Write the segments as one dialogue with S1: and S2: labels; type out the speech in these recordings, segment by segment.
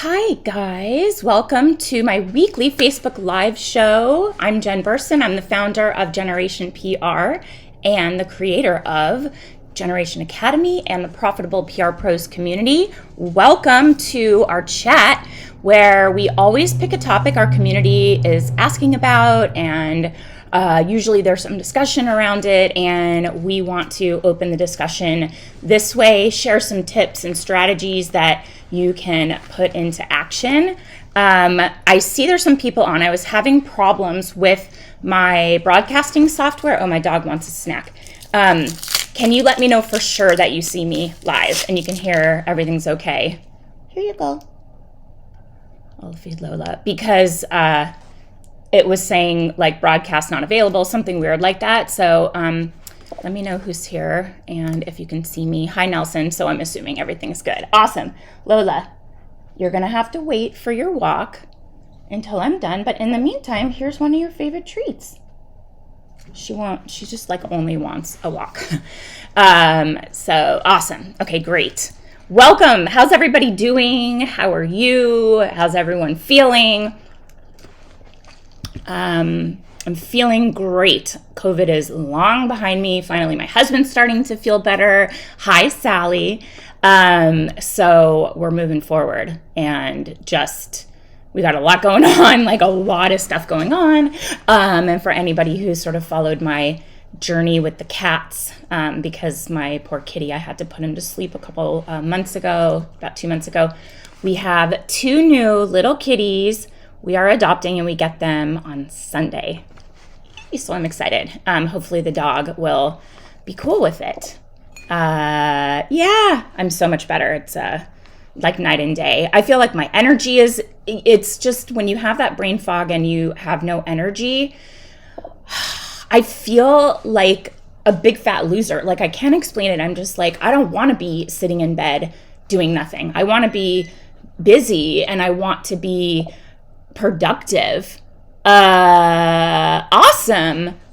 S1: Hi guys, welcome to my weekly Facebook Live show. I'm Jen Burson. I'm the founder of Generation PR and the creator of Generation Academy and the Profitable PR Pros community. Welcome to our chat where we always pick a topic our community is asking about, and usually there's some discussion around it, and we want to open the discussion this way, share some tips and strategies that you can put into action. I see there's some people on. I was having problems with my broadcasting software. Oh, my dog wants a snack. Can you let me know for sure that you see me live and you can hear everything's okay? Here you go. I'll feed Lola because it was saying like broadcast not available, something weird like that. So let me know who's here and if you can see me. Hi, Nelson. So I'm assuming everything's good. Awesome. Lola, you're going to have to wait for your walk until I'm done. But in the meantime, here's one of your favorite treats. She just like only wants a walk. So awesome. Okay, great. Welcome. How's everybody doing? How are you? How's everyone feeling? I'm feeling great. COVID is long behind me. Finally, my husband's starting to feel better. Hi, Sally. So we're moving forward and we got a lot going on, like a lot of stuff going on. And for anybody who's sort of followed my journey with the cats, because my poor kitty, I had to put him to sleep a couple months ago, about 2 months ago. We have 2 new little kitties we are adopting, and we get them on Sunday. So I'm excited. Hopefully the dog will be cool with it. Yeah, I'm so much better. It's like night and day. I feel like my energy it's just when you have that brain fog and you have no energy, I feel like a big fat loser. Like I can't explain it. I'm just like, I don't want to be sitting in bed doing nothing. I want to be busy and I want to be productive. Awesome.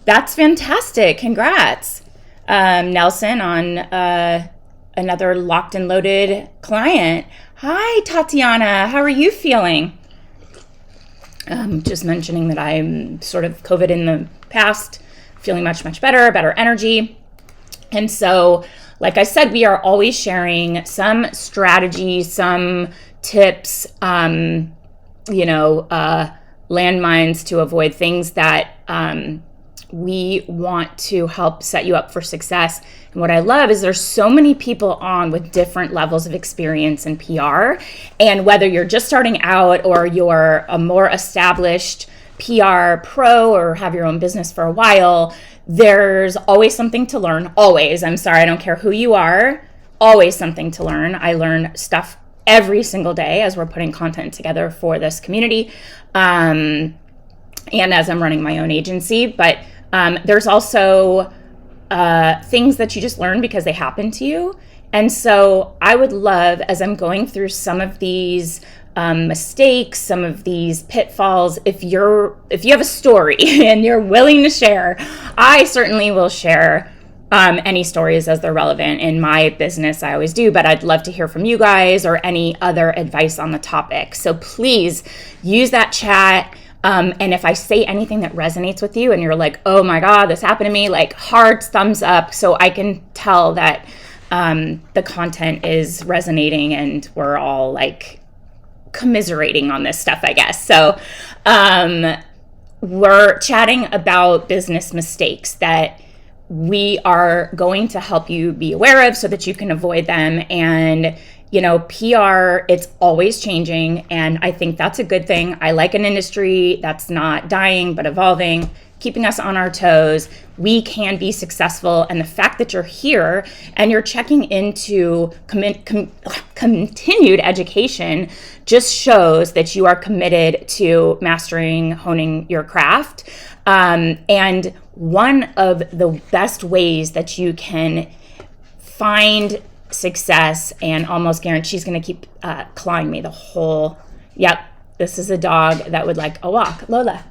S1: That's fantastic. Congrats, Nelson, on another locked and loaded client. Hi, Tatiana. How are you feeling? Just mentioning that I'm sort of COVID in the past, feeling much, much better energy. And so, like I said, we are always sharing some strategy, some tips, landmines to avoid things that we want to help set you up for success. And what I love is there's so many people on with different levels of experience in PR. And whether you're just starting out or you're a more established PR pro or have your own business for a while, there's always something to learn. Always. I'm sorry, I don't care who you are. Always something to learn. I learn stuff every single day as we're putting content together for this community, and as I'm running my own agency. But there's also things that you just learn because they happen to you. And so I would love, as I'm going through some of these mistakes, some of these pitfalls, if you have a story and you're willing to share, I certainly will share any stories as they're relevant. In my business, I always do, but I'd love to hear from you guys or any other advice on the topic. So please use that chat. And if I say anything that resonates with you and you're like, oh my God, this happened to me, like hearts, thumbs up, so I can tell that the content is resonating and we're all like commiserating on this stuff, I guess. So we're chatting about business mistakes that we are going to help you be aware of so that you can avoid them. And, PR, it's always changing. And I think that's a good thing. I like an industry that's not dying, but evolving, keeping us on our toes. We can be successful. And the fact that you're here and you're checking into continued education just shows that you are committed to mastering, honing your craft. And one of the best ways that you can find success and almost guarantee, she's going to keep clawing me the whole, yep, this is a dog that would like a walk. Lola,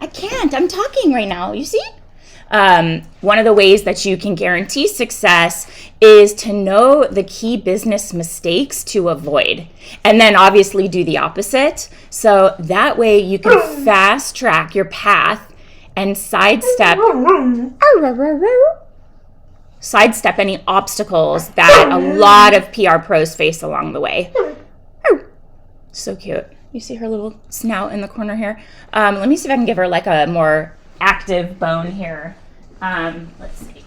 S1: I can't, I'm talking right now, you see? One of the ways that you can guarantee success is to know the key business mistakes to avoid, and then obviously do the opposite. So that way you can fast track your path and sidestep any obstacles that a lot of PR pros face along the way. So cute. You see her little snout in the corner here. Let me see if I can give her like a more active bone here. Let's see.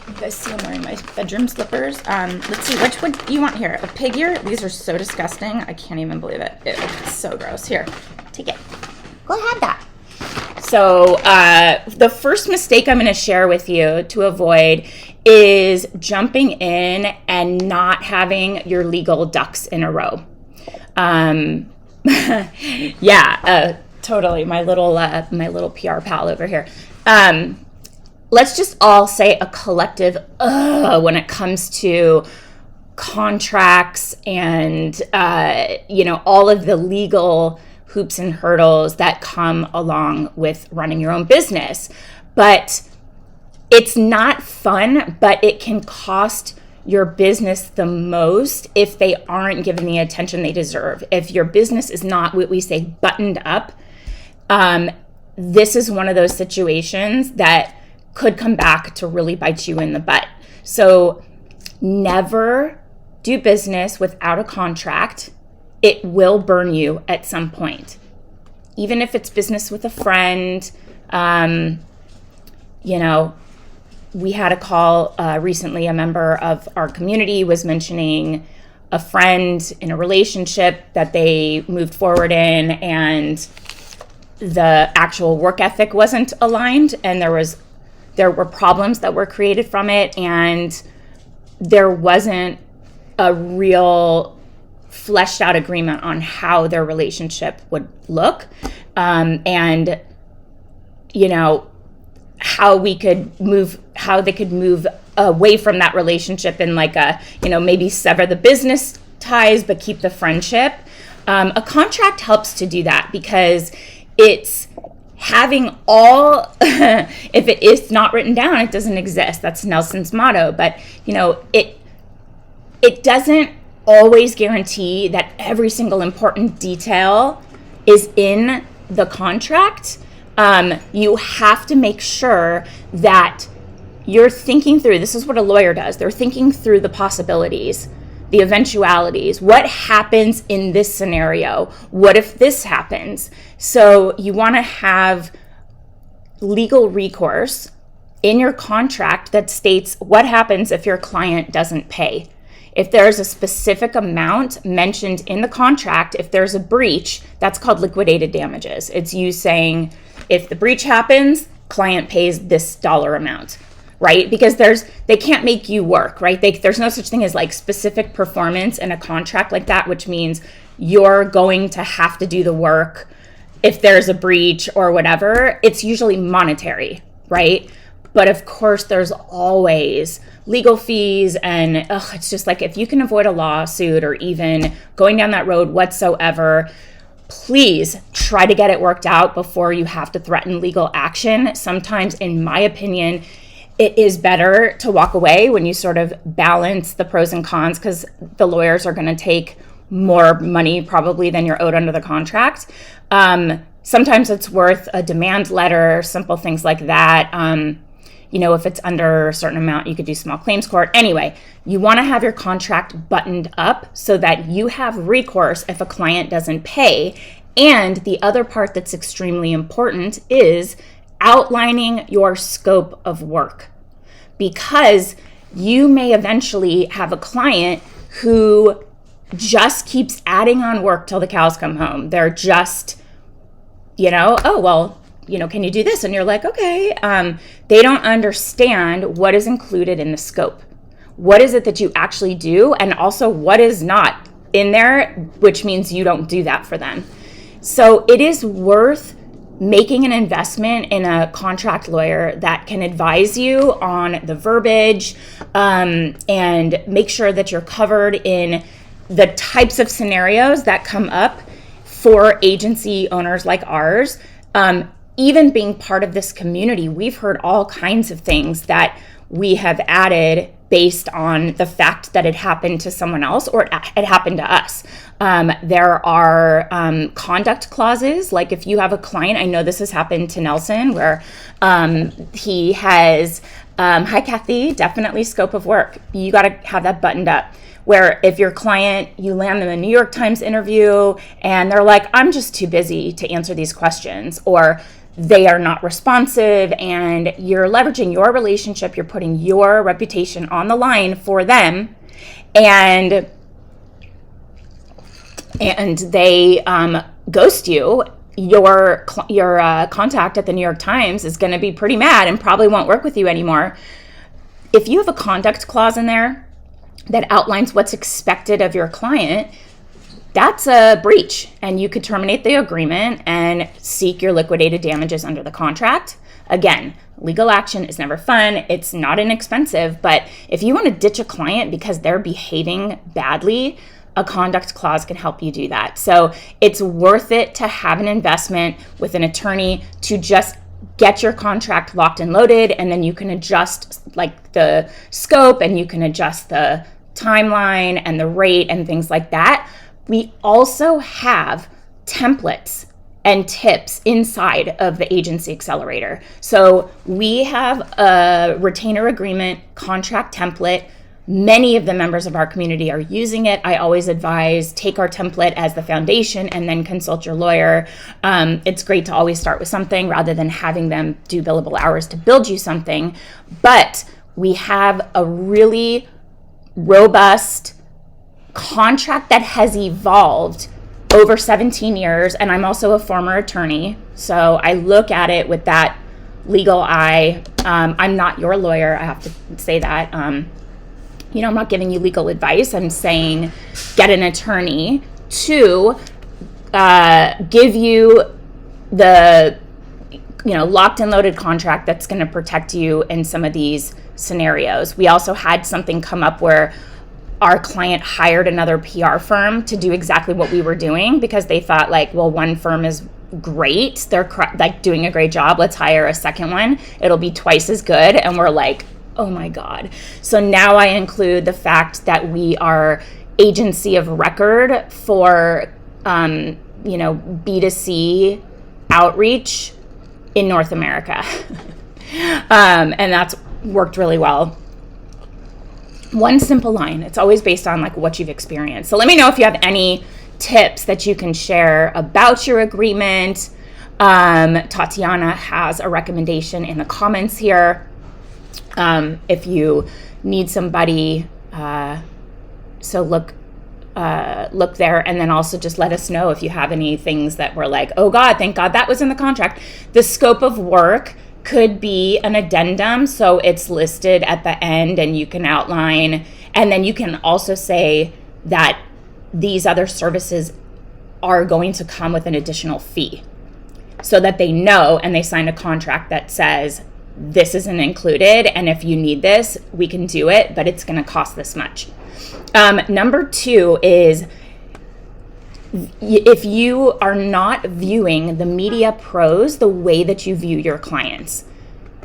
S1: You guys see I'm wearing my bedroom slippers. Let's see, which one you want here? A pig ear? These are so disgusting. I can't even believe it. Ew, it's so gross. Here, take it. Go ahead, that. So the first mistake I'm going to share with you to avoid is jumping in and not having your legal ducks in a row. Totally. My little PR pal over here. Let's just all say a collective when it comes to contracts and all of the legal hoops and hurdles that come along with running your own business. But it's not fun, but it can cost your business the most if they aren't given the attention they deserve. If your business is not what we say buttoned up, this is one of those situations that could come back to really bite you in the butt. So never do business without a contract. It will burn you at some point. Even if it's business with a friend, we had a call recently. A member of our community was mentioning a friend in a relationship that they moved forward in, and the actual work ethic wasn't aligned, and there were problems that were created from it, and there wasn't a real fleshed out agreement on how their relationship would look, and how they could move away from that relationship and maybe sever the business ties but keep the friendship. A contract helps to do that because it's having all if it is not written down, it doesn't exist. That's Nelson's motto. But it doesn't always guarantee that every single important detail is in the contract. You have to make sure that you're thinking through, this is what a lawyer does. They're thinking through the possibilities, the eventualities. What happens in this scenario? What if this happens? So you want to have legal recourse in your contract that states what happens if your client doesn't pay. If there's a specific amount mentioned in the contract, if there's a breach, that's called liquidated damages. It's you saying, if the breach happens, client pays this dollar amount, right? Because they can't make you work, right? There's no such thing as like specific performance in a contract like that, which means you're going to have to do the work if there's a breach or whatever. It's usually monetary, right? But of course, there's always legal fees, and it's just like if you can avoid a lawsuit or even going down that road whatsoever, please try to get it worked out before you have to threaten legal action. Sometimes, in my opinion, it is better to walk away when you sort of balance the pros and cons, because the lawyers are going to take more money probably than you're owed under the contract. Sometimes it's worth a demand letter, simple things like that. If it's under a certain amount, you could do small claims court. Anyway, you want to have your contract buttoned up so that you have recourse if a client doesn't pay. And the other part that's extremely important is outlining your scope of work, because you may eventually have a client who just keeps adding on work till the cows come home. They're just, can you do this? And you're like, okay. They don't understand what is included in the scope. What is it that you actually do? And also what is not in there, which means you don't do that for them. So it is worth making an investment in a contract lawyer that can advise you on the verbiage, and make sure that you're covered in the types of scenarios that come up for agency owners like ours. even being part of this community, we've heard all kinds of things that we have added based on the fact that it happened to someone else or it happened to us. There are conduct clauses, like if you have a client, I know this has happened to Nelson, where he has, hi Kathy, definitely scope of work. You got to have that buttoned up. Where if your client, you land them a New York Times interview and they're like, I'm just too busy to answer these questions, or they are not responsive, and you're leveraging your relationship, you're putting your reputation on the line for them, and they ghost you, your contact at the New York Times is going to be pretty mad and probably won't work with you anymore. If you have a conduct clause in there that outlines what's expected of your client, that's a breach, and you could terminate the agreement and seek your liquidated damages under the contract. Again, legal action is never fun. It's not inexpensive, but if you want to ditch a client because they're behaving badly, a conduct clause can help you do that. So it's worth it to have an investment with an attorney to just get your contract locked and loaded, and then you can adjust like the scope, and you can adjust the timeline and the rate and things like that. We also have templates and tips inside of the Agency Accelerator. So we have a retainer agreement contract template. Many of the members of our community are using it. I always advise take our template as the foundation and then consult your lawyer. It's great to always start with something rather than having them do billable hours to build you something. But we have a really robust contract that has evolved over 17 years. And I'm also a former attorney, so I look at it with that legal eye. I'm not your lawyer, I have to say that. I'm not giving you legal advice. I'm saying get an attorney to give you the locked and loaded contract that's going to protect you in some of these scenarios. We also had something come up where our client hired another PR firm to do exactly what we were doing because they thought one firm is great. They're doing a great job. Let's hire a second one. It'll be twice as good. And we're like, oh my God. So now I include the fact that we are agency of record for, B2C outreach in North America. And that's worked really well. One simple line. It's always based on what you've experienced. So let me know if you have any tips that you can share about your agreement. Tatiana has a recommendation in the comments here. If you need somebody, so look there, and then also just let us know if you have any things that were like, oh God, thank God that was in the contract. The scope of work could be an addendum, so it's listed at the end and you can outline, and then you can also say that these other services are going to come with an additional fee so that they know, and they sign a contract that says this isn't included, and if you need this, we can do it, but it's going to cost this much. Number 2 is if you are not viewing the media pros the way that you view your clients.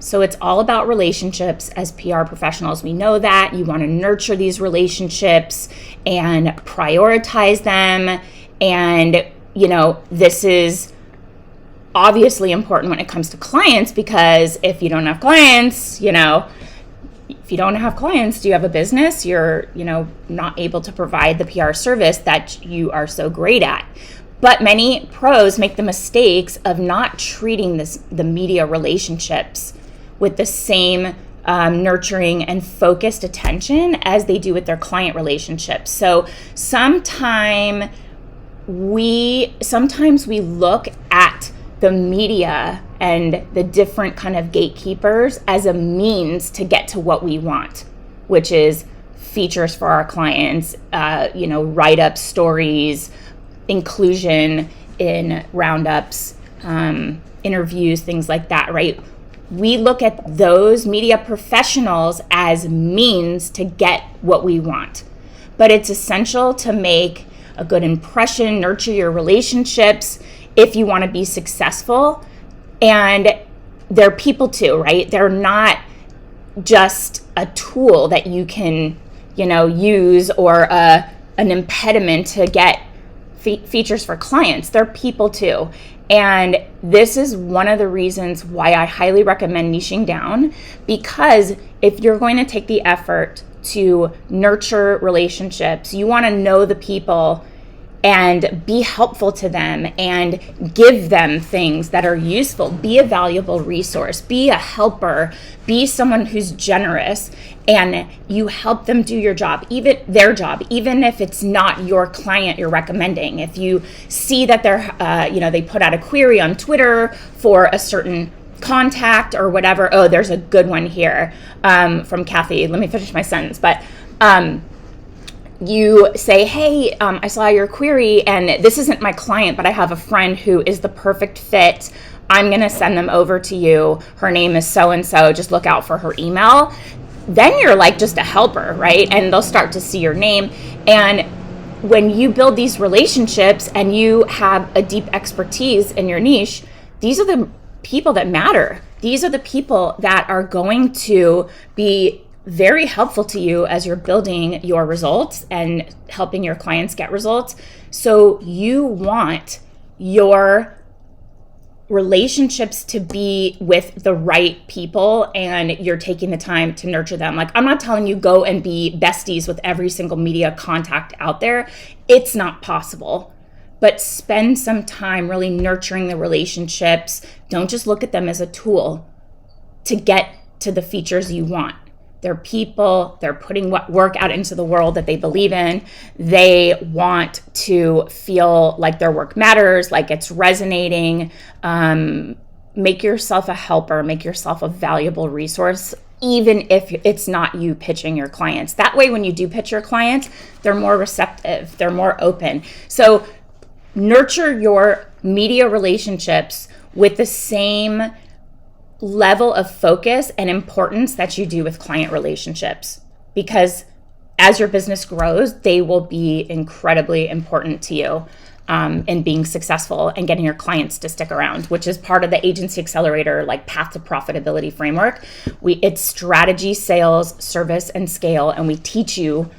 S1: So it's all about relationships. As PR professionals, we know that you want to nurture these relationships and prioritize them. And, this is obviously important when it comes to clients, because if you don't have clients, if you don't have clients, do you have a business? You're, not able to provide the PR service that you are so great at. But many pros make the mistakes of not treating the media relationships with the same nurturing and focused attention as they do with their client relationships. So sometimes we look at the media and the different kind of gatekeepers as a means to get to what we want, which is features for our clients, write-up stories, inclusion in roundups, interviews, things like that, right? We look at those media professionals as means to get what we want. But it's essential to make a good impression, nurture your relationships if you want to be successful. And they're people too, right? They're not just a tool that you can, use, or an impediment to get features for clients. They're people too. And this is one of the reasons why I highly recommend niching down, because if you're going to take the effort to nurture relationships, you want to know the people and be helpful to them and give them things that are useful. Be a valuable resource, be a helper, be someone who's generous, and you help them do your job, even their job, even if it's not your client you're recommending. If you see that they're, they put out a query on Twitter for a certain contact or whatever, oh, there's a good one here from Kathy. Let me finish my sentence. But you say, hey, I saw your query and this isn't my client, but I have a friend who is the perfect fit. I'm going to send them over to you. Her name is so-and-so. Just look out for her email. Then you're like just a helper, right? And they'll start to see your name. And when you build these relationships and you have a deep expertise in your niche, these are the people that matter. These are the people that are going to be very helpful to you as you're building your results and helping your clients get results. So you want your relationships to be with the right people, and you're taking the time to nurture them. Like, I'm not telling you go and be besties with every single media contact out there. It's not possible. But spend some time really nurturing the relationships. Don't just look at them as a tool to get to the features you want. They're people, they're putting work out into the world that they believe in. They want to feel like their work matters, like it's resonating. Make yourself a helper, make yourself a valuable resource, even if it's not you pitching your clients. That way, when you do pitch your clients, they're more receptive, they're more open. So nurture your media relationships with the same level of focus and importance that you do with client relationships, because as your business grows, they will be incredibly important to you in being successful and getting your clients to stick around, which is part of the Agency Accelerator, like path to profitability framework. It's strategy, sales, service, and scale. And we teach you,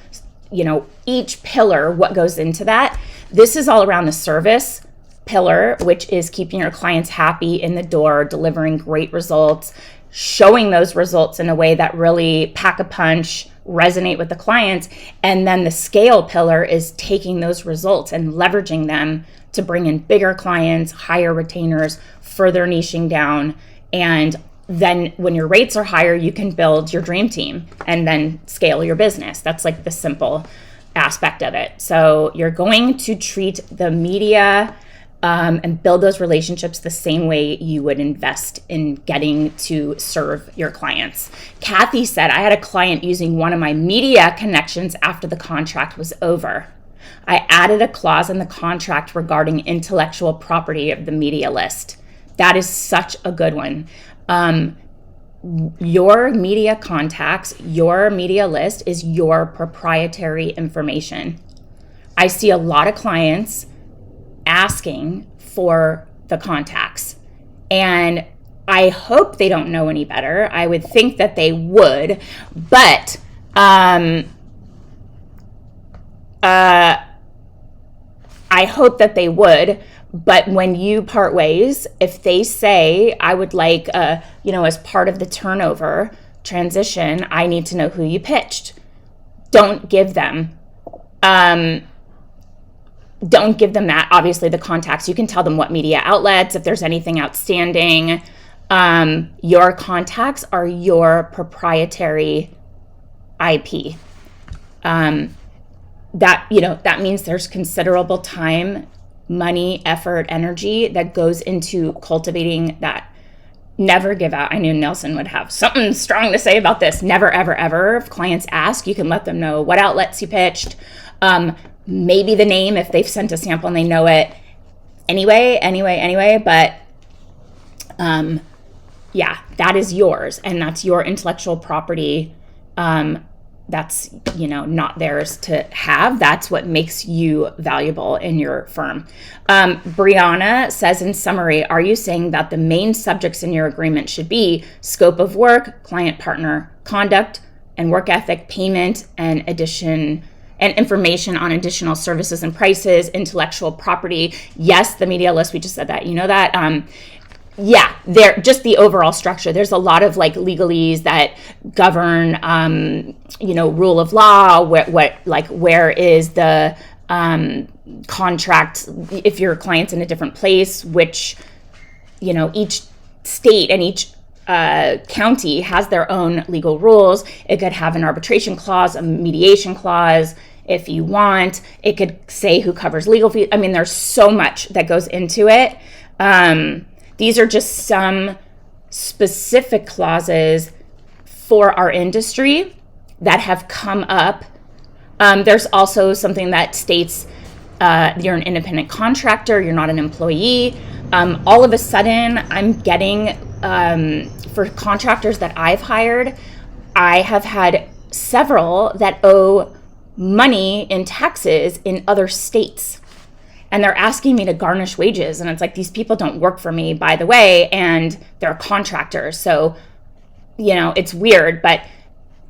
S1: each pillar, what goes into that. This is all around the service pillar, which is keeping your clients happy in the door, delivering great results, showing those results in a way that really pack a punch, resonate with the clients. And then the scale pillar is taking those results and leveraging them to bring in bigger clients, higher retainers, further niching down. And then when your rates are higher, you can build your dream team and then scale your business. That's like the simple aspect of it. So you're going to treat the media and build those relationships the same way you would invest in getting to serve your clients. Kathy said, I had a client using one of my media connections after the contract was over. I added a clause in the contract regarding intellectual property of the media list. That is such a good one. Your media contacts, your media list is your proprietary information. I see a lot of clients asking for the contacts, and I hope they don't know any better. I would think that they would, but I hope that they would. But when you part ways, if they say, I would like, as part of the turnover transition, I need to know who you pitched. Don't give them that. Obviously, the contacts, you can tell them what media outlets, if there's anything outstanding. Your contacts are your proprietary IP. That means there's considerable time, money, effort, energy that goes into cultivating that. Never give out. I knew Nelson would have something strong to say about this. Never, ever, ever. If clients ask, you can let them know what outlets you pitched. Maybe the name if they've sent a sample and they know it anyway. But that is yours, and that's your intellectual property that's, not theirs to have. That's what makes you valuable in your firm. Brianna says, in summary, are you saying that the main subjects in your agreement should be scope of work, client partner conduct and work ethic, payment, and information on additional services and prices, intellectual property? Yes, the media list, we just said that, that. Yeah, they're just the overall structure. There's a lot of legalese that govern, rule of law. Where is the contract if your client's in a different place? Which, each state and each county has their own legal rules. It could have an arbitration clause, a mediation clause, if you want. It could say who covers legal fees. I mean, there's so much that goes into it. These are just some specific clauses for our industry that have come up. There's also something that states you're an independent contractor, you're not an employee. All of a sudden, I'm getting, for contractors that I've hired, I have had several that owe money in taxes in other states. And they're asking me to garnish wages. And it's like, these people don't work for me, by the way, and they're contractors. So, it's weird. But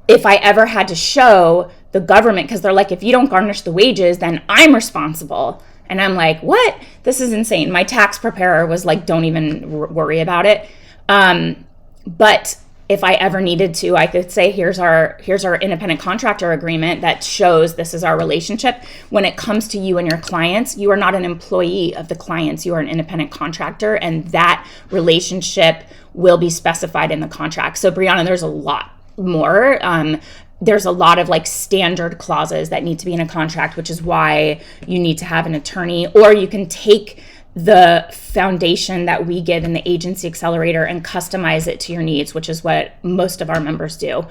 S1: if I ever had to show the government, because they're like, if you don't garnish the wages, then I'm responsible. And I'm like, what? This is insane. My tax preparer was like, don't even worry about it. But if I ever needed to, I could say, here's our independent contractor agreement that shows this is our relationship. When it comes to you and your clients, you are not an employee of the clients. You are an independent contractor, and that relationship will be specified in the contract. So Brianna, there's a lot more. There's a lot of standard clauses that need to be in a contract, which is why you need to have an attorney, or you can take the foundation that we give in the agency accelerator and customize it to your needs, which is what most of our members do.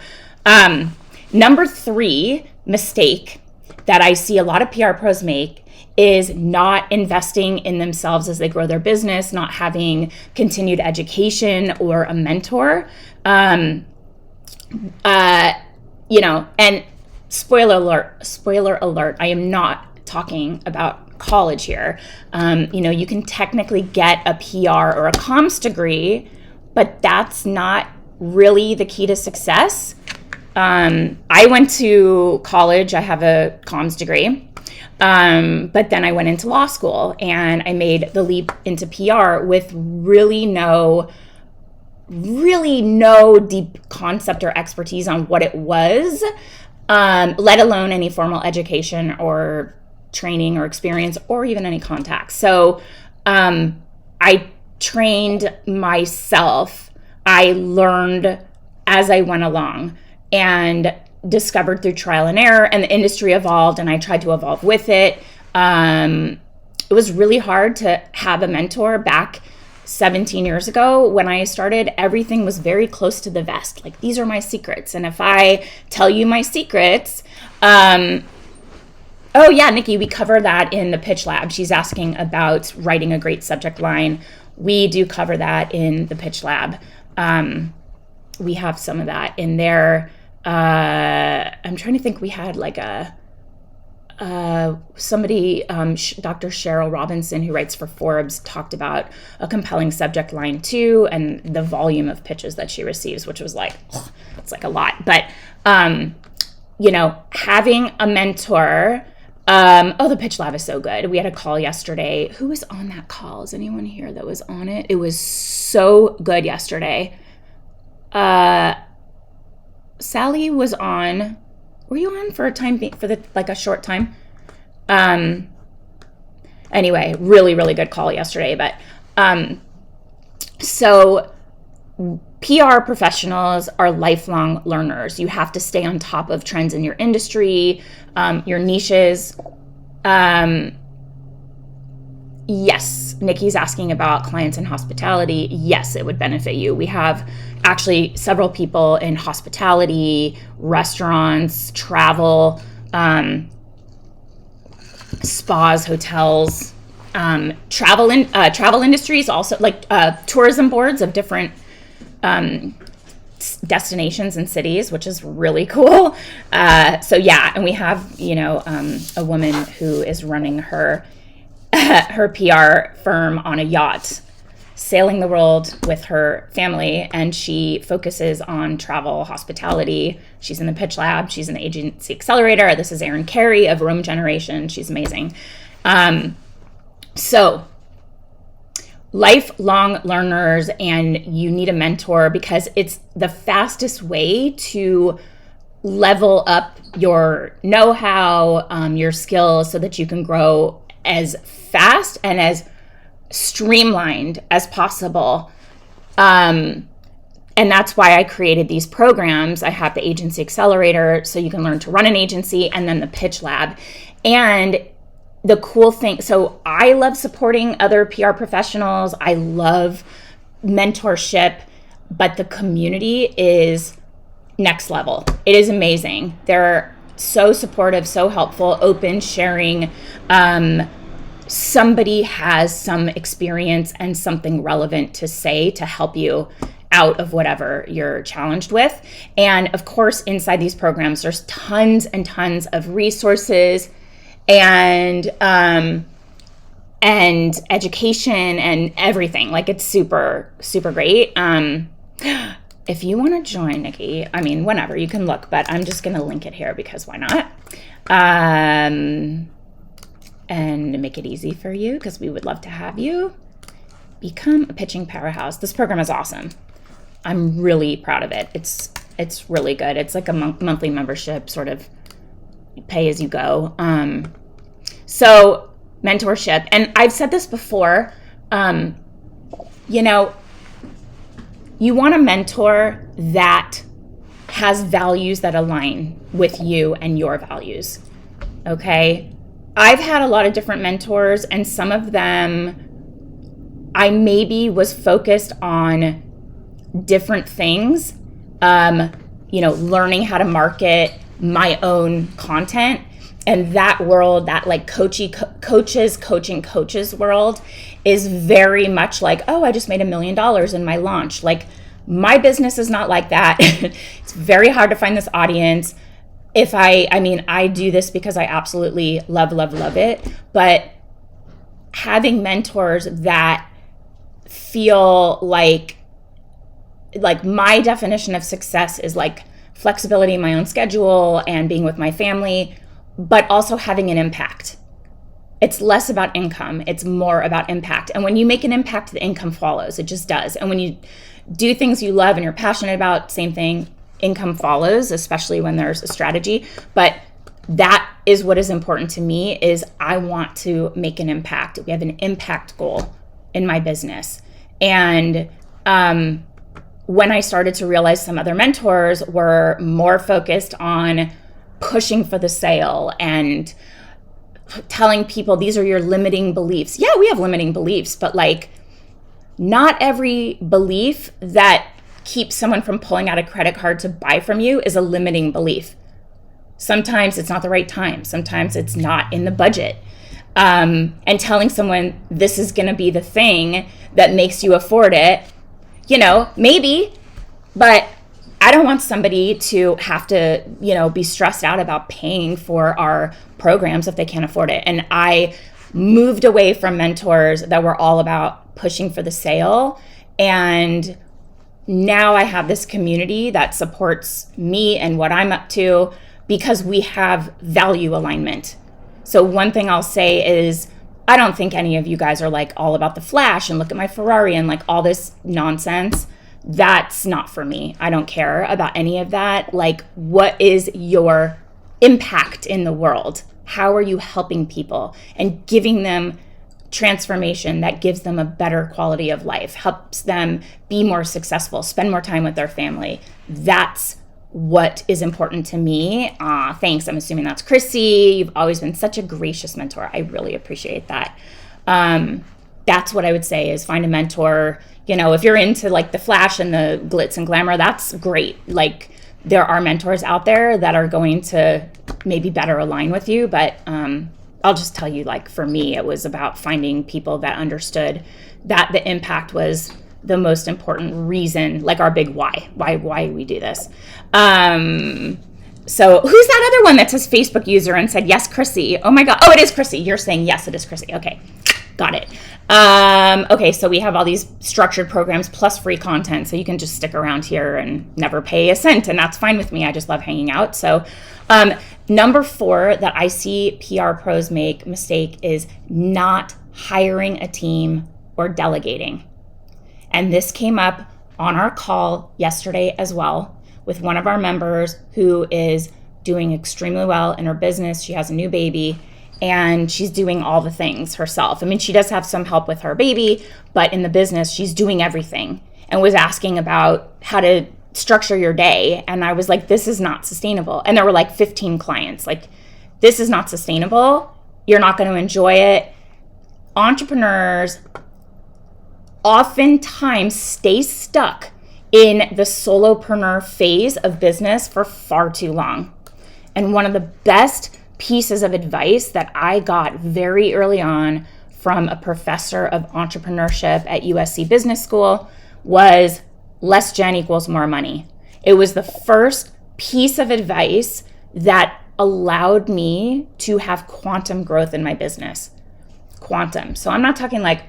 S1: Number 3 mistake that I see a lot of PR pros make is not investing in themselves as they grow their business, not having continued education or a mentor. And spoiler alert, I am not talking about college here. You can technically get a PR or a comms degree, but that's not really the key to success. I went to college. I have a comms degree, but then I went into law school and I made the leap into PR with really no deep concept or expertise on what it was, let alone any formal education or training or experience or even any contacts. So I trained myself. I learned as I went along and discovered through trial and error, and the industry evolved and I tried to evolve with it. It was really hard to have a mentor back 17 years ago. When I started, everything was very close to the vest. These are my secrets. And if I tell you my secrets, oh yeah, Nikki, we cover that in the pitch lab. She's asking about writing a great subject line. We do cover that in the pitch lab. We have some of that in there. I'm trying to think, we had somebody, Dr. Cheryl Robinson, who writes for Forbes, talked about a compelling subject line too, and the volume of pitches that she receives, which was it's a lot. But, having a mentor, the pitch lab is so good. We had a call yesterday. Who was on that call? Is anyone here that was on it? It was so good yesterday. Sally was on. Were you on for a time, a short time? Anyway, really, really good call yesterday. But, so PR professionals are lifelong learners. You have to stay on top of trends in your industry, your niches. Yes, Nikki's asking about clients in hospitality. Yes, it would benefit you. We have actually several people in hospitality, restaurants, travel, spas, hotels, travel industries, also tourism boards of different destinations and cities, which is really cool. So yeah, and we have, a woman who is running her her PR firm on a yacht, sailing the world with her family, and she focuses on travel, hospitality. She's in the pitch lab. She's in the agency accelerator. This is Erin Carey of Rome Generation. She's amazing. So lifelong learners, and you need a mentor because it's the fastest way to level up your know-how, your skills, so that you can grow as fast and as streamlined as possible. And that's why I created these programs. I have the Agency Accelerator, so you can learn to run an agency, and then the Pitch Lab. And the cool thing, so I love supporting other PR professionals. I love mentorship, but the community is next level. It is amazing. They're so supportive, so helpful, open, sharing. Somebody has some experience and something relevant to say to help you out of whatever you're challenged with. And of course, inside these programs, there's tons and tons of resources and education and everything. Like, it's super, super great. If you want to join, Nikki, whenever, you can look, but I'm just going to link it here because why not? And make it easy for you, because we would love to have you become a pitching powerhouse. This program is awesome. I'm really proud of it. It's really good. It's like a monthly membership, sort of pay as you go. So mentorship, and I've said this before, you want a mentor that has values that align with you and your values. Okay. I've had a lot of different mentors, and some of them I maybe was focused on different things, learning how to market my own content. And that world, that like coaching coaches world is very much like, oh, I just made $1 million in my launch. Like, my business is not like that. It's very hard to find this audience. I do this because I absolutely love it. But having mentors that feel like my definition of success is like flexibility in my own schedule and being with my family, but also having an impact. It's less about income. It's more about impact. And when you make an impact, the income follows. It just does. And when you do things you love and you're passionate about, same thing, income follows, especially when there's a strategy. But that is what is important to me, is I want to make an impact. We have an impact goal in my business. And when I started to realize some other mentors were more focused on pushing for the sale and telling people these are your limiting beliefs. Yeah, we have limiting beliefs, but like, not every belief that keeps someone from pulling out a credit card to buy from you is a limiting belief. Sometimes it's not the right time. Sometimes it's not in the budget. And telling someone this is going to be the thing that makes you afford it, maybe, but I don't want somebody to have to, be stressed out about paying for our programs if they can't afford it. And I moved away from mentors that were all about pushing for the sale. And now I have this community that supports me and what I'm up to because we have value alignment. So one thing I'll say is, I don't think any of you guys are like all about the flash and look at my Ferrari and like all this nonsense. That's not for me. I don't care about any of that. Like, what is your impact in the world? How are you helping people and giving them transformation that gives them a better quality of life, helps them be more successful, spend more time with their family? That's what is important to me. Thanks. I'm assuming that's Chrissy. You've always been such a gracious mentor. I really appreciate that. That's what I would say, is find a mentor. If you're into like the flash and the glitz and glamour, that's great. Like, there are mentors out there that are going to maybe better align with you. But I'll just tell you, like, for me, it was about finding people that understood that the impact was the most important reason, like our big why we do this. So who's that other one that says Facebook user and said, yes, Chrissy? Oh my God. Oh, it is Chrissy. You're saying, yes, it is Chrissy. Okay. Got it. Okay. So we have all these structured programs plus free content. So you can just stick around here and never pay a cent. And that's fine with me. I just love hanging out. So, number 4 that I see PR pros make mistake is not hiring a team or delegating. And this came up on our call yesterday as well with one of our members who is doing extremely well in her business. She has a new baby and she's doing all the things herself. I mean, she does have some help with her baby, but in the business, she's doing everything, and was asking about how to structure your day. And I was like, this is not sustainable. And there were like 15 clients. Like, this is not sustainable. You're not going to enjoy it. Entrepreneurs oftentimes stay stuck in the solopreneur phase of business for far too long. And one of the best pieces of advice that I got very early on from a professor of entrepreneurship at USC Business School was less gen equals more money. It was the first piece of advice that allowed me to have quantum growth in my business. Quantum. So I'm not talking like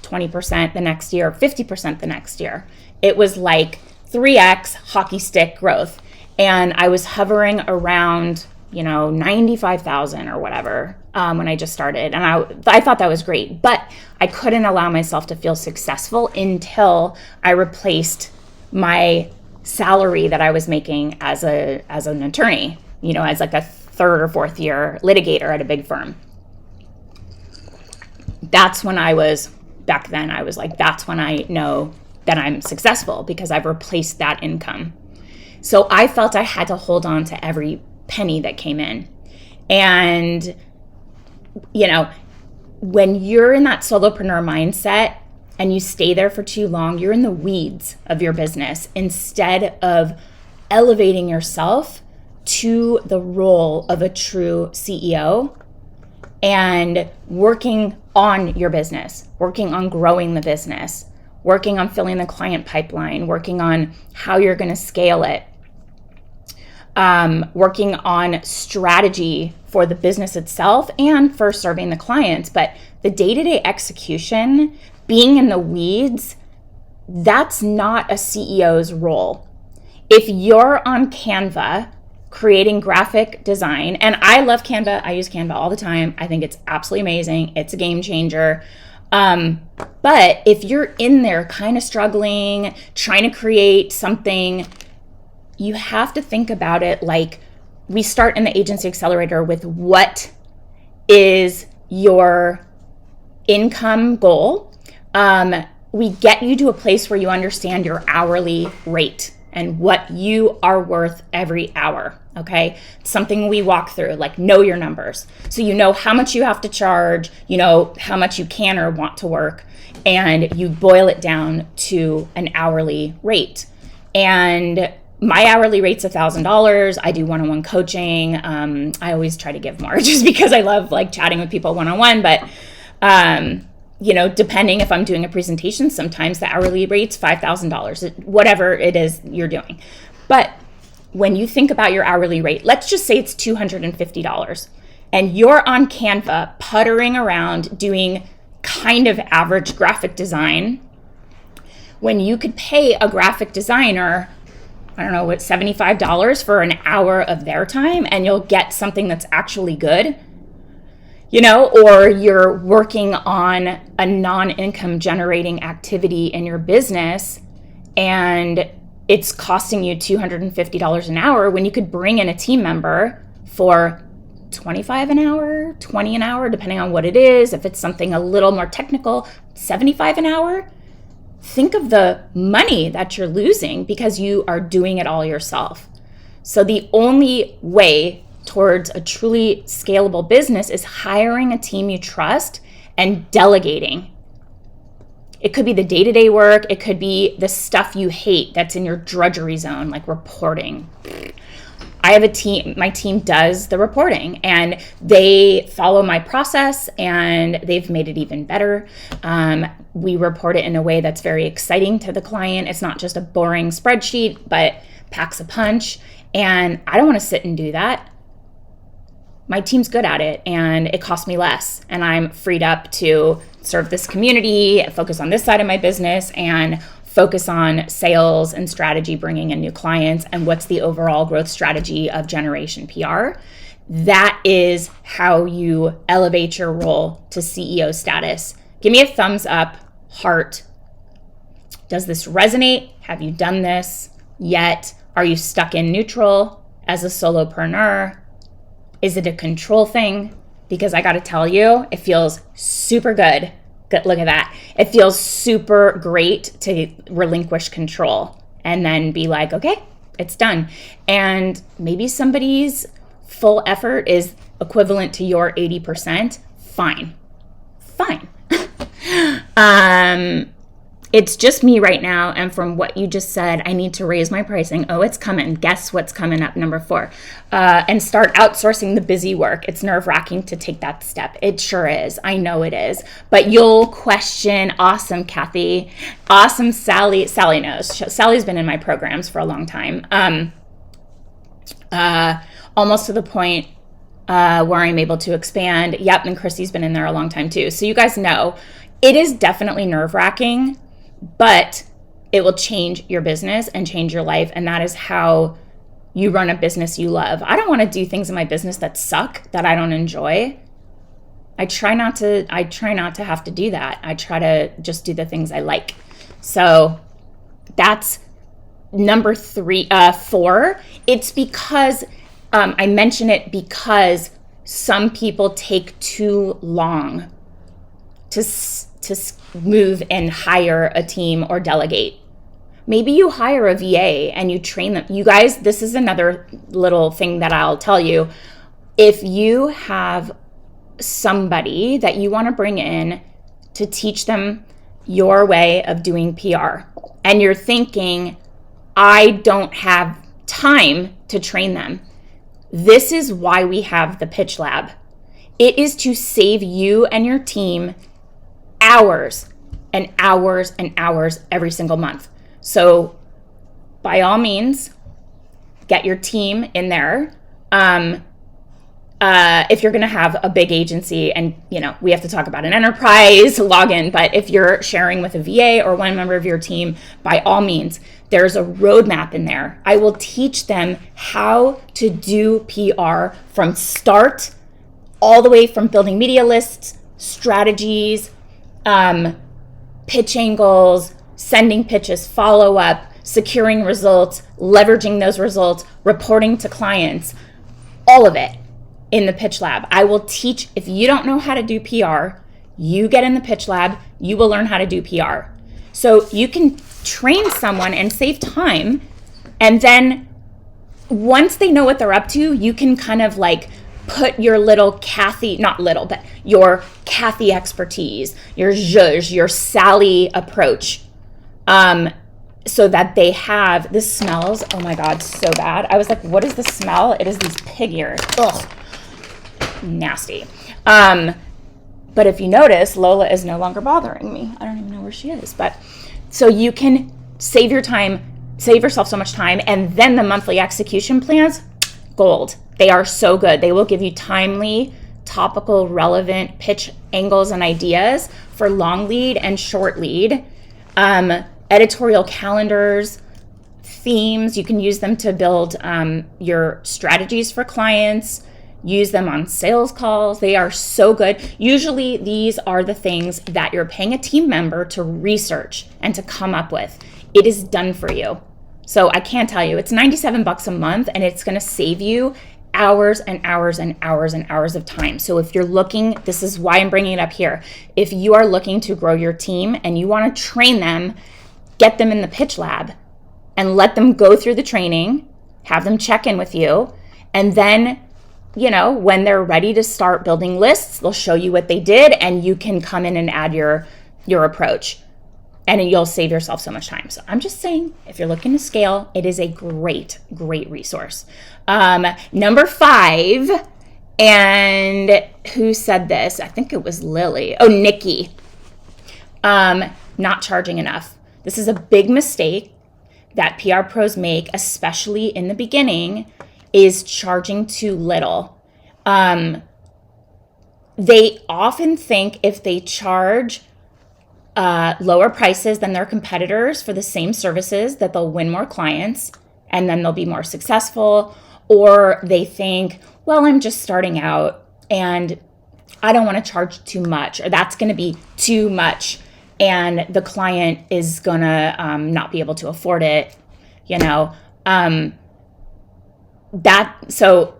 S1: 20% the next year, 50% the next year. It was like 3x hockey stick growth. And I was hovering around, 95,000 or whatever when I just started. And I thought that was great, but I couldn't allow myself to feel successful until I replaced my salary that I was making as an attorney, as like a 3rd or 4th year litigator at a big firm. That's when back then I was like, that's when I know that I'm successful, because I've replaced that income. So I felt I had to hold on to every penny that came in. And, when you're in that solopreneur mindset and you stay there for too long, you're in the weeds of your business instead of elevating yourself to the role of a true CEO and working on your business, working on growing the business, working on filling the client pipeline, working on how you're going to scale it, working on strategy for the business itself and for serving the clients. But the day-to-day execution, being in the weeds, that's not a CEO's role. If you're on Canva creating graphic design, and I love Canva, I use Canva all the time. I think it's absolutely amazing. It's a game changer. But if you're in there kind of struggling, trying to create something, you have to think about it like we start in the Agency Accelerator with what is your income goal. We get you to a place where you understand your hourly rate and what you are worth every hour, okay? Something we walk through, like know your numbers. So you know how much you have to charge, you know how much you can or want to work, and you boil it down to an hourly rate. And my hourly rate's $1,000. I do one-on-one coaching. I always try to give more just because I love like chatting with people one-on-one, but depending if I'm doing a presentation, sometimes the hourly rate's $5,000, whatever it is you're doing. But when you think about your hourly rate, let's just say it's $250, and you're on Canva puttering around doing kind of average graphic design, when you could pay a graphic designer, I don't know, what, $75 for an hour of their time, and you'll get something that's actually good. Or you're working on a non-income generating activity in your business and it's costing you $250 an hour when you could bring in a team member for $25 an hour, $20 an hour, depending on what it is. If it's something a little more technical, $75 an hour. Think of the money that you're losing because you are doing it all yourself. So the only way towards a truly scalable business is hiring a team you trust and delegating. It could be the day-to-day work. It could be the stuff you hate that's in your drudgery zone, like reporting. I have a team. My team does the reporting, and they follow my process, and they've made it even better. We report it in a way that's very exciting to the client. It's not just a boring spreadsheet, but packs a punch. And I don't want to sit and do that. My team's good at it, and it costs me less, and I'm freed up to serve this community, focus on this side of my business, and focus on sales and strategy, bringing in new clients, and what's the overall growth strategy of Generation PR. That is how you elevate your role to CEO status. Give me a thumbs up, heart. Does this resonate? Have you done this yet? Are you stuck in neutral as a solopreneur? Is it a control thing? Because I got to tell you, it feels super good. Look at that. It feels super great to relinquish control and then be like, okay, it's done. And maybe somebody's full effort is equivalent to your 80%. Fine. It's just me right now. And from what you just said, I need to raise my pricing. Oh, it's coming. Guess what's coming up? Number 4. And start outsourcing the busy work. It's nerve-wracking to take that step. It sure is. I know it is. But you'll question. Awesome, Kathy. Awesome, Sally. Sally knows. Sally's been in my programs for a long time. Almost to the point where I'm able to expand. Yep, and Christy's been in there a long time too. So you guys know, it is definitely nerve-wracking, but it will change your business and change your life. And that is how you run a business you love. I don't want to do things in my business that suck, that I don't enjoy. I try not to have to do that. I try to just do the things I like. So that's number 4. It's because I mention it because some people take too long to move and hire a team or delegate. Maybe you hire a VA and you train them. You guys, this is another little thing that I'll tell you. If you have somebody that you want to bring in to teach them your way of doing PR, and you're thinking, I don't have time to train them. This is why we have the Pitch Lab. It is to save you and your team hours and hours and hours every single month. So by all means, get your team in there. If you're going to have a big agency, and we have to talk about an enterprise login, but if you're sharing with a VA or one member of your team, by all means, there's a roadmap in there. I will teach them how to do PR from start, all the way from building media lists, strategies, pitch angles, sending pitches, follow up, securing results, leveraging those results, reporting to clients, all of it in the Pitch Lab. I will teach. If you don't know how to do PR, you get in the Pitch Lab, you will learn how to do PR. So you can train someone and save time. And then once they know what they're up to, you can kind of like put your little Kathy, not little, but your Kathy expertise, your zhuzh, your Sally approach, so that they have, this smells, oh my God, so bad. I was like, what is the smell? It is these pig ears. Ugh, nasty. But if you notice, Lola is no longer bothering me. I don't even know where she is. But so you can save your time, save yourself so much time, and then the monthly execution plans, gold. They are so good. They will give you timely, topical, relevant pitch angles and ideas for long lead and short lead. Editorial calendars, themes. You can use them to build your strategies for clients. Use them on sales calls. They are so good. Usually these are the things that you're paying a team member to research and to come up with. It is done for you. So I can't tell you, it's $97 a month, and it's going to save you hours and hours and hours and hours of time. So if you're looking, this is why I'm bringing it up here. If you are looking to grow your team and you want to train them, get them in the Pitch Lab and let them go through the training, have them check in with you, and then, when they're ready to start building lists, they'll show you what they did, and you can come in and add your approach. and you'll save yourself so much time. So I'm just saying, if you're looking to scale, it is a great, great resource. Number 5, and who said this? I think it was Lily. Oh, Nikki. Not charging enough. This is a big mistake that PR pros make, especially in the beginning, is charging too little. They often think if they charge lower prices than their competitors for the same services, that they'll win more clients and then they'll be more successful. Or they think, well, I'm just starting out and I don't want to charge too much, or that's going to be too much and the client is going to not be able to afford it, So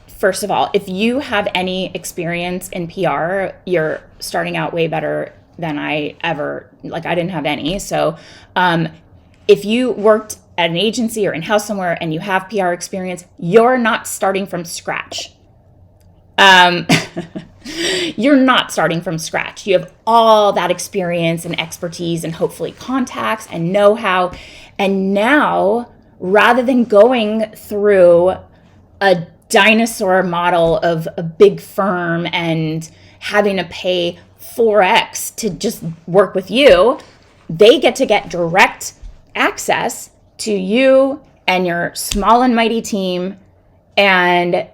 S1: first of all, if you have any experience in PR, you're starting out way better than I didn't have any. So if you worked at an agency or in-house somewhere and you have PR experience, you're not starting from scratch. You're not starting from scratch. You have all that experience and expertise and hopefully contacts and know-how. And now, rather than going through a dinosaur model of a big firm and having to pay 4x to just work with you, they get to get direct access to you and your small and mighty team, and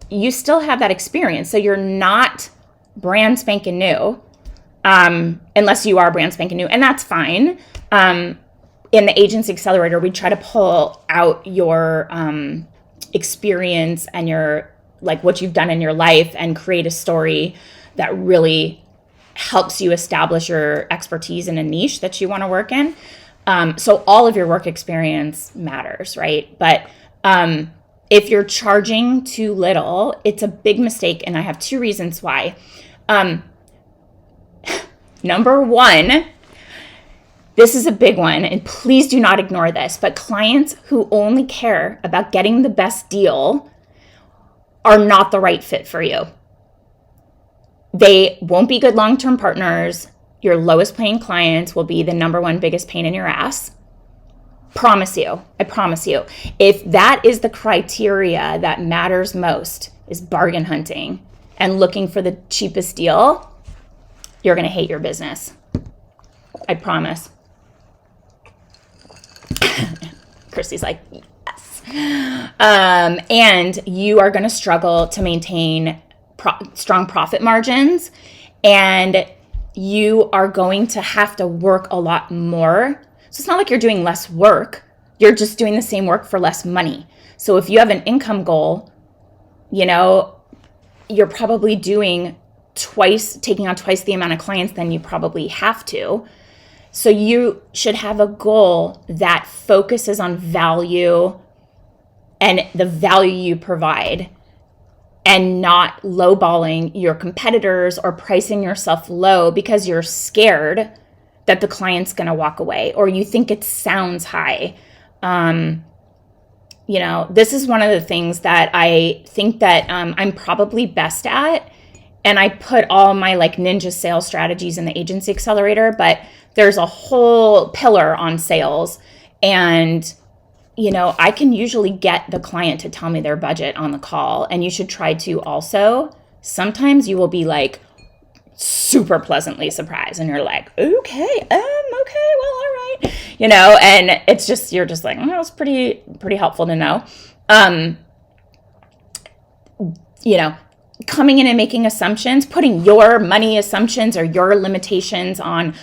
S1: you still have that experience. So you're not brand spanking new, unless you are brand spanking new, and that's fine. In the Agency Accelerator, we try to pull out your experience and your what you've done in your life and create a story that really helps you establish your expertise in a niche that you want to work in. So all of your work experience matters, right? But if you're charging too little, it's a big mistake, and I have 2 reasons why. Number 1, this is a big one, and please do not ignore this, but clients who only care about getting the best deal are not the right fit for you. They won't be good long-term partners. Your lowest paying clients will be the number 1 biggest pain in your ass. Promise you. I promise you. If that is the criteria that matters most, is bargain hunting and looking for the cheapest deal, you're going to hate your business. I promise. Christy's like, yes. And you are going to struggle to maintain strong profit margins, and you are going to have to work a lot more. So it's not like you're doing less work. You're just doing the same work for less money. So if you have an income goal, you're probably taking on twice the amount of clients than you probably have to. So you should have a goal that focuses on value and the value you provide, and not lowballing your competitors or pricing yourself low because you're scared that the client's going to walk away, or you think it sounds high. This is one of the things that I think that I'm probably best at. And I put all my ninja sales strategies in the Agency Accelerator, but there's a whole pillar on sales. And, I can usually get the client to tell me their budget on the call. And you should try to also. Sometimes you will be super pleasantly surprised, and you're like, okay, well, all right. And it's just, you're just like, oh, that was pretty helpful to know. Coming in and making assumptions, putting your money assumptions or your limitations on,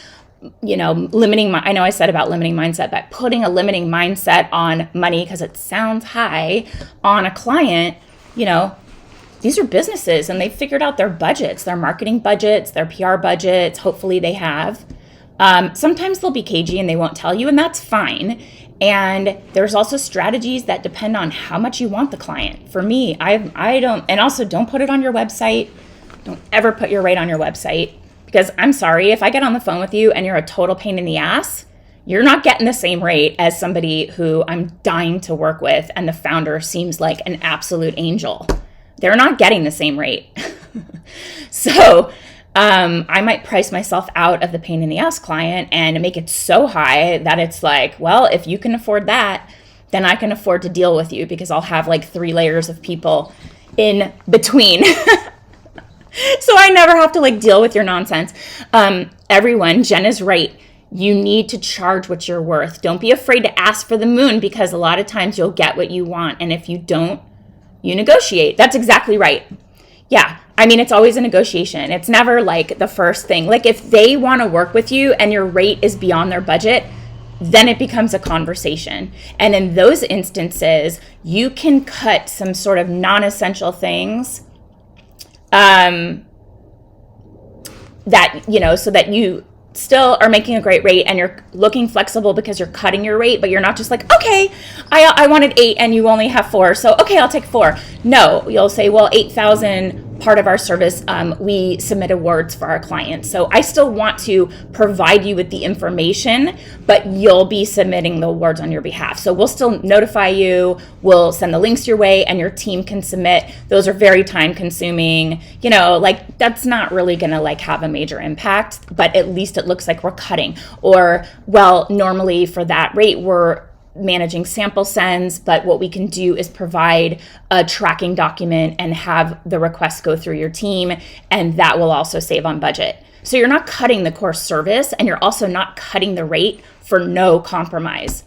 S1: limiting, I know I said about limiting mindset, but putting a limiting mindset on money because it sounds high on a client, these are businesses and they've figured out their budgets, their marketing budgets, their PR budgets. Hopefully they have. Sometimes they'll be cagey and they won't tell you, and that's fine. And there's also strategies that depend on how much you want the client. For me, I don't, and also don't put it on your website. Don't ever put your rate on your website, because I'm sorry, if I get on the phone with you and you're a total pain in the ass, you're not getting the same rate as somebody who I'm dying to work with and the founder seems like an absolute angel. They're not getting the same rate. So I might price myself out of the pain in the ass client and make it so high that it's like, well, if you can afford that, then I can afford to deal with you because I'll have like 3 layers of people in between. So I never have to like deal with your nonsense. Everyone, Jen is right. You need to charge what you're worth. Don't be afraid to ask for the moon, because a lot of times you'll get what you want. And if you don't, you negotiate. That's exactly right. Yeah. I mean, it's always a negotiation. It's never like the first thing. Like if they want to work with you and your rate is beyond their budget, then it becomes a conversation. And in those instances, you can cut some sort of non-essential things that, you know, so that you still are making a great rate and you're looking flexible because you're cutting your rate, but you're not just like, okay, I wanted 8 and you only have 4. So, okay, I'll take 4. No, you'll say, well, 8,000, part of our service, we submit awards for our clients. So I still want to provide you with the information, but you'll be submitting the awards on your behalf. So we'll still notify you, we'll send the links your way, and your team can submit. Those are very time consuming, you know, like that's not really gonna like have a major impact, but at least it looks like we're cutting. Or, well, normally for that rate, we're managing sample sends, but what we can do is provide a tracking document and have the request go through your team, and that will also save on budget. So you're not cutting the core service, and you're also not cutting the rate for no compromise.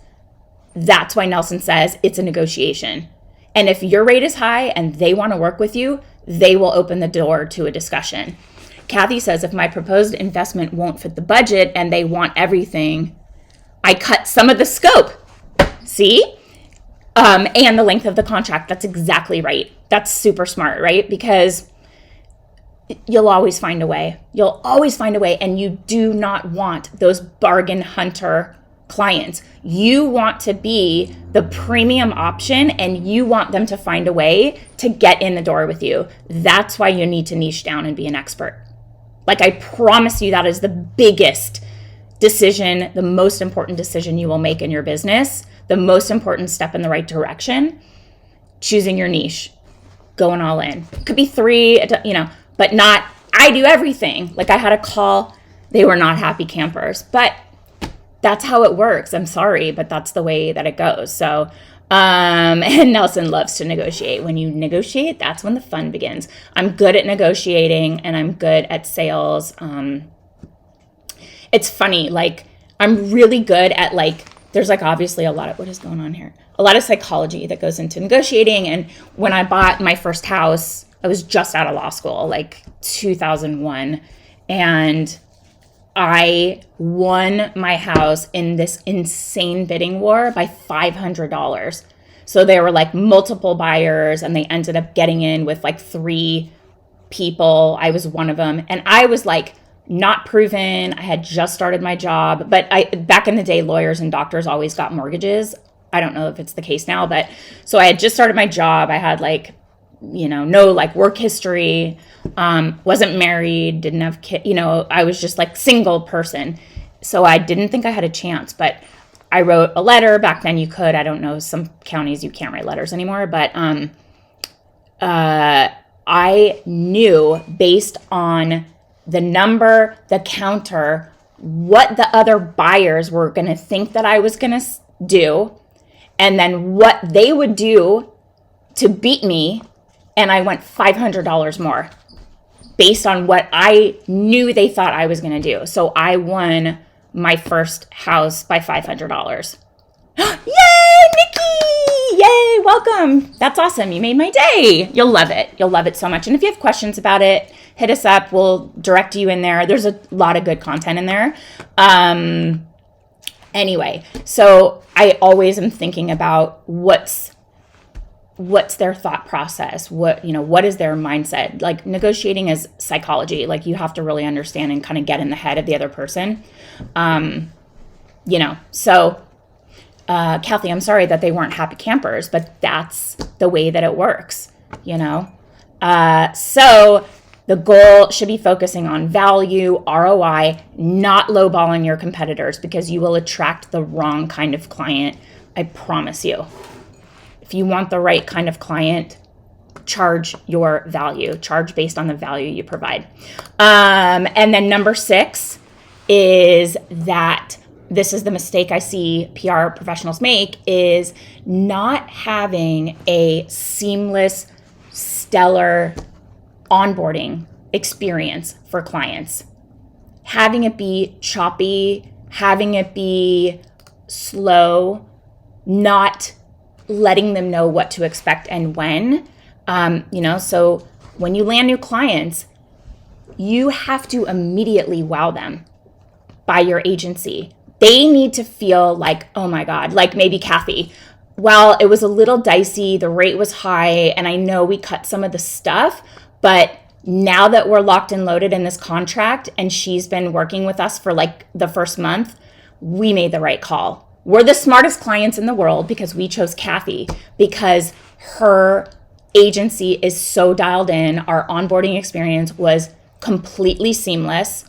S1: That's why Nelson says it's a negotiation. And if your rate is high and they want to work with you, they will open the door to a discussion. Kathy says, if my proposed investment won't fit the budget and they want everything, I cut some of the scope. See? And the length of the contract. That's exactly right. That's super smart, right? Because you'll always find a way. You'll always find a way. And you do not want those bargain hunter clients. You want to be the premium option, and you want them to find a way to get in the door with you. That's why you need to niche down and be an expert. Like, I promise you, that is the biggest decision, the most important decision you will make in your business, the most important step in the right direction, choosing your niche, going all in. It could be 3, you know, but not, I do everything. Like I had a call, they were not happy campers, but that's how it works. I'm sorry, but that's the way that it goes. So, and Nelson loves to negotiate. When you negotiate, that's when the fun begins. I'm good at negotiating and I'm good at sales. It's funny, like I'm really good at like, there's like obviously a lot of, what is going on here? A lot of psychology that goes into negotiating. And when I bought my first house, I was just out of law school, like 2001. And I won my house in this insane bidding war by $500. So there were like multiple buyers and they ended up getting in with like 3 people. I was one of them. And I was like, not proven. I had just started my job, but back in the day, lawyers and doctors always got mortgages. I don't know if it's the case now, but so I had just started my job. I had like, you know, no like work history, wasn't married, didn't have kids, you know, I was just like single person. So I didn't think I had a chance, but I wrote a letter. Back then you could, I don't know, some counties you can't write letters anymore, but I knew based on the number, the counter, what the other buyers were going to think that I was going to do, and then what they would do to beat me. And I went $500 more based on what I knew they thought I was going to do. So I won my first house by $500. Yay, Nikki! Yay, welcome. That's awesome. You made my day. You'll love it. You'll love it so much. And if you have questions about it, hit us up. We'll direct you in there. There's a lot of good content in there. Anyway, so I always am thinking about what's their thought process, what is their mindset. Like negotiating is psychology. Like you have to really understand and kind of get in the head of the other person. So Kathy, I'm sorry that they weren't happy campers, but that's the way that it works, you know? So the goal should be focusing on value, ROI, not lowballing your competitors, because you will attract the wrong kind of client. I promise you. If you want the right kind of client, charge your value, charge based on the value you provide. And then number 6 is that this is the mistake I see PR professionals make, is not having a seamless, stellar onboarding experience for clients. Having it be choppy, having it be slow, not letting them know what to expect and when. So when you land new clients, you have to immediately wow them by your agency. They need to feel like, oh my God, like maybe Kathy, well, it was a little dicey, the rate was high, and I know we cut some of the stuff, but now that we're locked and loaded in this contract and she's been working with us for like the first month, we made the right call. We're the smartest clients in the world because we chose Kathy, because her agency is so dialed in. Our onboarding experience was completely seamless,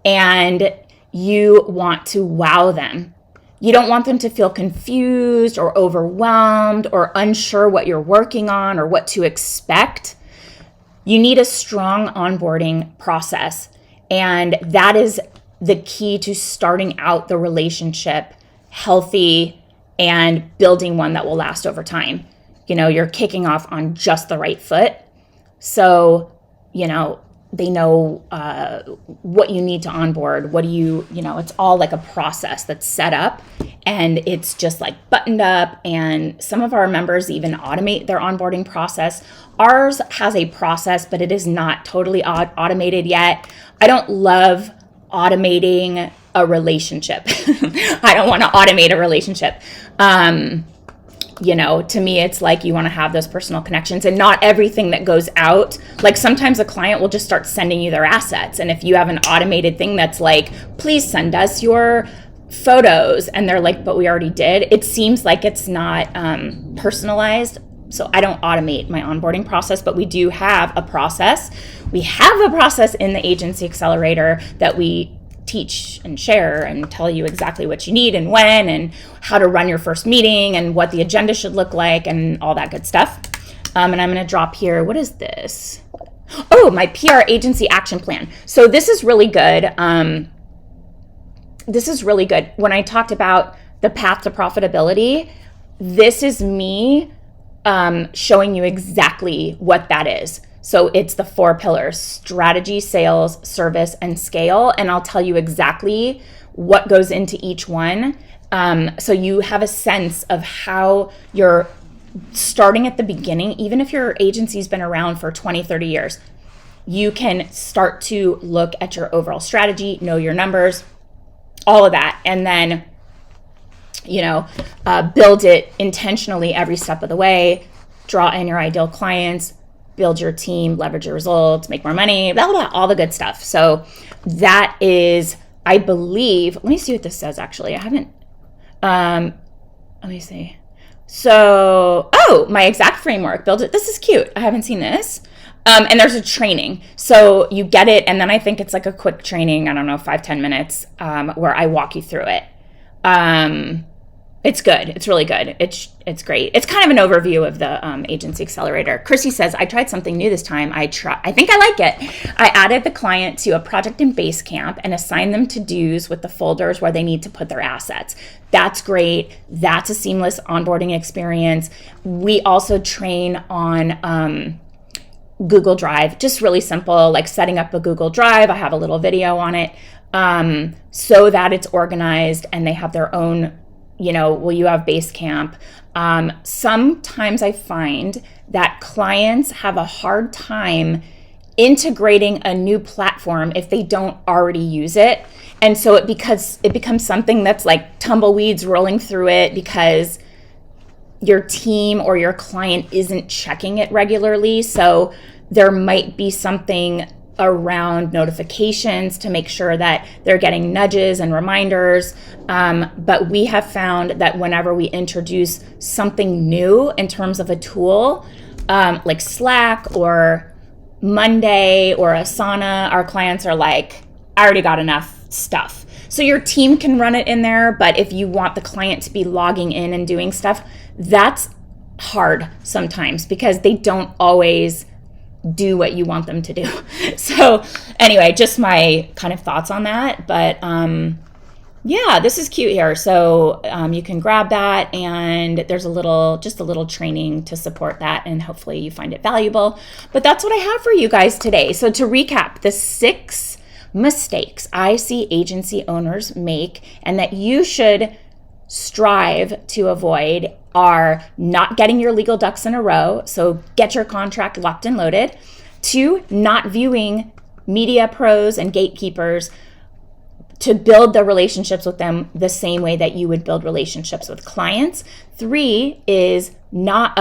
S1: and you want to wow them. You don't want them to feel confused or overwhelmed or unsure what you're working on or what to expect. You need a strong onboarding process, and that is the key to starting out the relationship healthy and building one that will last over time. You're kicking off on just the right foot. So, they know what you need to onboard. It's all like a process that's set up, and it's just like buttoned up. And some of our members even automate their onboarding process. Ours has a process, but it is not totally automated yet. I don't love automating a relationship. I don't want to automate a relationship. To me, it's like you want to have those personal connections, and not everything that goes out. Like sometimes a client will just start sending you their assets. And if you have an automated thing that's like, please send us your photos, and they're like, but we already did, it seems like it's not personalized. So I don't automate my onboarding process, but we do have a process. We have a process in the Agency Accelerator that we teach and share and tell you exactly what you need and when, and how to run your first meeting and what the agenda should look like and all that good stuff. And I'm going to drop here. What is this? Oh, my PR agency action plan. So this is really good. This is really good. When I talked about the path to profitability, this is me showing you exactly what that is. So it's the 4 pillars: strategy, sales, service, and scale. And I'll tell you exactly what goes into each one. So you have a sense of how you're starting at the beginning. Even if your agency's been around for 20, 30 years, you can start to look at your overall strategy, know your numbers, all of that. And then, build it intentionally every step of the way, draw in your ideal clients, build your team, leverage your results, make more money, blah, blah, blah, all the good stuff. So that is, I believe, let me see what this says actually. I haven't, let me see. So, my exact framework, build it. This is cute. I haven't seen this. And there's a training. So you get it. And then I think it's like a quick training, I don't know, 5-10 minutes, where I walk you through it. It's good. It's really good. It's great. It's kind of an overview of the Agency Accelerator. Chrissy says, I tried something new this time. I think I like it. I added the client to a project in Basecamp and assigned them to-dos with the folders where they need to put their assets. That's great. That's a seamless onboarding experience. We also train on Google Drive, just really simple, like setting up a Google Drive. I have a little video on it, so that it's organized and they have their own, you have Basecamp. Sometimes I find that clients have a hard time integrating a new platform if they don't already use it. And so it becomes something that's like tumbleweeds rolling through it because your team or your client isn't checking it regularly. So there might be something around notifications to make sure that they're getting nudges and reminders. But we have found that whenever we introduce something new in terms of a tool, like Slack or Monday or Asana, our clients are like, I already got enough stuff. So your team can run it in there, but if you want the client to be logging in and doing stuff, that's hard sometimes because they don't always do what you want them to do. So anyway, just my kind of thoughts on that. But yeah, this is cute here. So you can grab that, and there's just a little training to support that, and hopefully you find it valuable. But that's what I have for you guys today. So to recap, the 6 mistakes I see agency owners make and that you should strive to avoid are not getting your legal ducks in a row. So get your contract locked and loaded. 2, not viewing media pros and gatekeepers to build the relationships with them the same way that you would build relationships with clients. 3 is not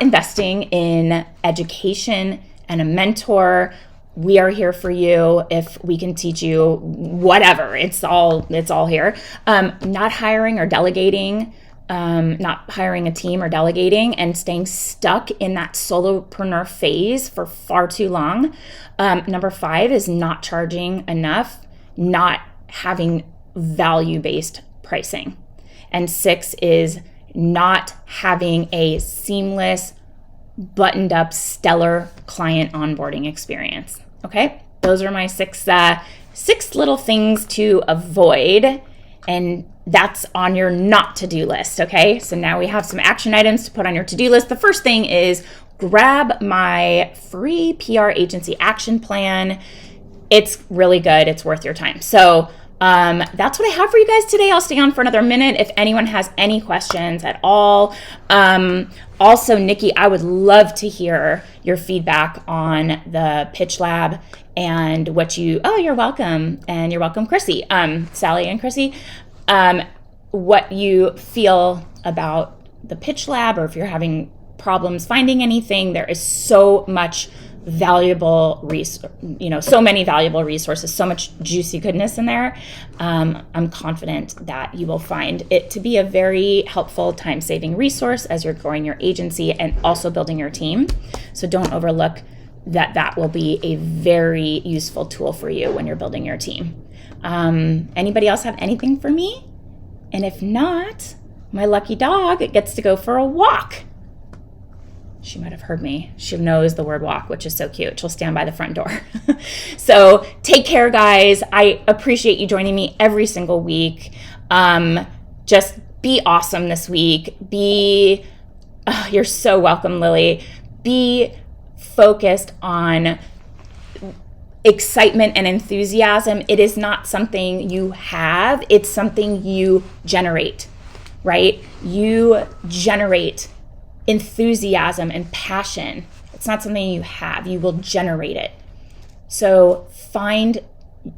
S1: investing in education and a mentor. We are here for you if we can teach you whatever. It's all here. Not hiring or delegating, not hiring a team or delegating, and staying stuck in that solopreneur phase for far too long. Number 5 is not charging enough, not having value-based pricing. And 6 is not having a seamless, buttoned up, stellar client onboarding experience. Okay, those are my 6 little things to avoid, and that's on your not to-do list. Okay, so now we have some action items to put on your to-do list. The first thing is grab my free PR agency action plan. It's really good. It's worth your time. So that's what I have for you guys today. I'll stay on for another minute if anyone has any questions at all. Also, Nikki, I would love to hear your feedback on the Pitch Lab and you're welcome. And you're welcome, Chrissy, Sally and Chrissy, what you feel about the Pitch Lab, or if you're having problems finding anything. There is so much valuable so many valuable resources, so much juicy goodness in there. I'm confident that you will find it to be a very helpful, time-saving resource as you're growing your agency and also building your team. So don't overlook that will be a very useful tool for you when you're building your team. Anybody else have anything for me? And if not, my lucky dog gets to go for a walk. She might have heard me. She knows the word walk, which is so cute. She'll stand by the front door. So take care, guys. I appreciate you joining me every single week. Just be awesome this week. You're so welcome, Lily. Be focused on excitement and enthusiasm. It is not something you have. It's something you generate, right? You generate enthusiasm and passion. It's not something you have. You will generate it. So find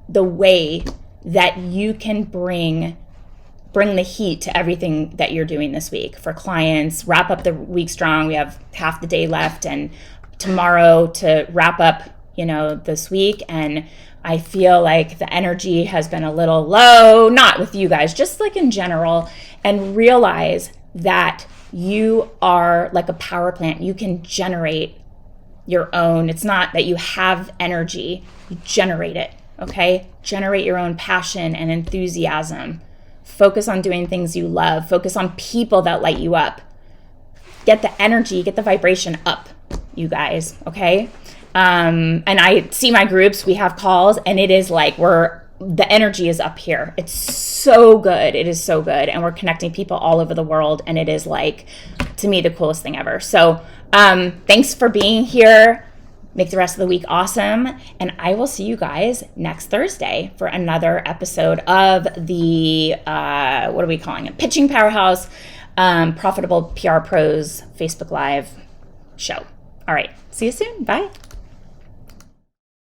S1: the way that you can bring the heat to everything that you're doing this week for clients. Wrap up the week strong. We have half the day left, and tomorrow to wrap up, this week. And I feel like the energy has been a little low, not with you guys, just like in general, and realize that you are like a power plant. You can generate your own. It's not that you have energy, you generate it, okay? Generate your own passion and enthusiasm. Focus on doing things you love. Focus on people that light you up. Get the energy, get the vibration up, you guys, okay? And I see my groups, we have calls, and it is like the energy is up here. It's so good. It is so good. And we're connecting people all over the world. And it is like, to me, the coolest thing ever. So thanks for being here. Make the rest of the week awesome. And I will see you guys next Thursday for another episode of the, what are we calling it? Pitching Powerhouse, Profitable PR Pros Facebook Live show. All right. See you soon. Bye.